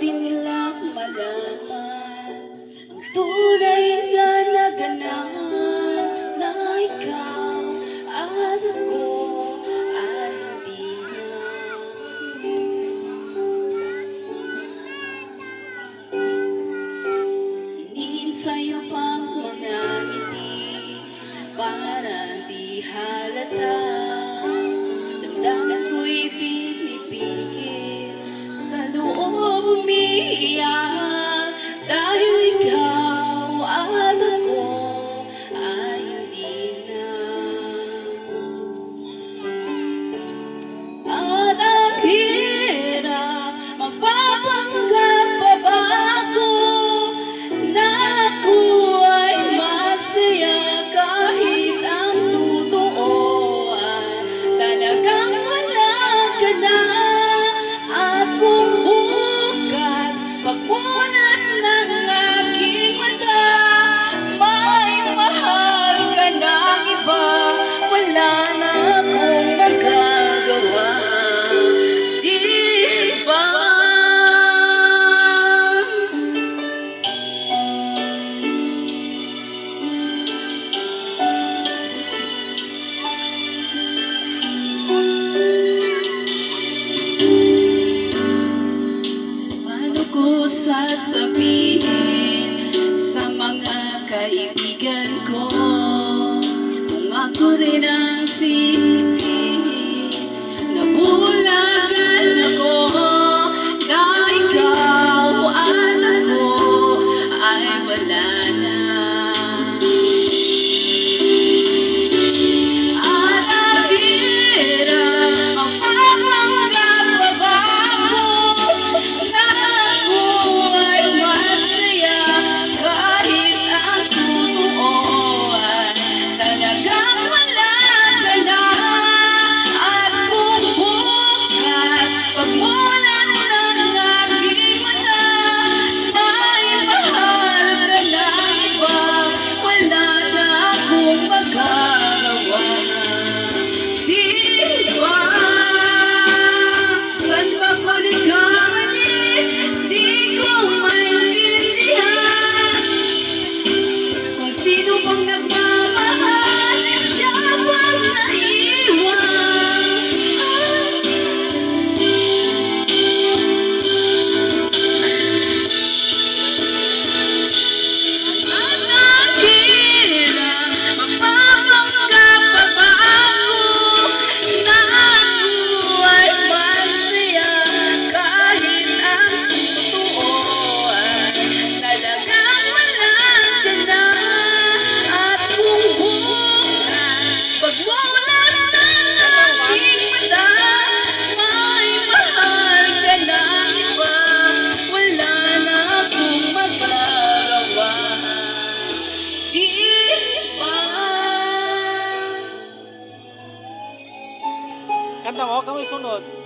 din nilang malaman ang tunay na naganap, na ikaw at ako ay hindi na. Hinihin sa'yo pang mga ngiti para di halata. Damdamin ko'y pinipigil, sa loob umiiyak, dahil ikaw at ako ay hindi na. At ang hirap, magpapanggap pa ba ako na ako ay masaya kahit ang totoo ay talagang wala ka na. At kung bukas pagmulat ng aking mata, may mahal ka ng iba, wala na akong magagawa, di ba? Paano ko sasabihin sa mga kaibigan ko kung ako rin ang sisisihin? Nabulagan ako na ikaw at ako ay wala na. At ang hirap, magpapanggap pa ba ako na ako ay masaya kahit ang totoo ay talagang wala ka na. At kung bukas pagmulat ng aking mata, may mahal ka na iba, wala na akong magagawa, di ba? Saan ba ko nagkamali? Di ko maintindihan kung sino bang nagmamahal, siya bang naiwan? At ang hirap, magpapanggap pa ba ako na ako ay masaya kahit ang totoo ay talagang wala ka na. At kung bukas pagmulat ng aking mata, may mahal ka na iba, wala na akong magagawa, di ba? Kanta mo, kami sunod.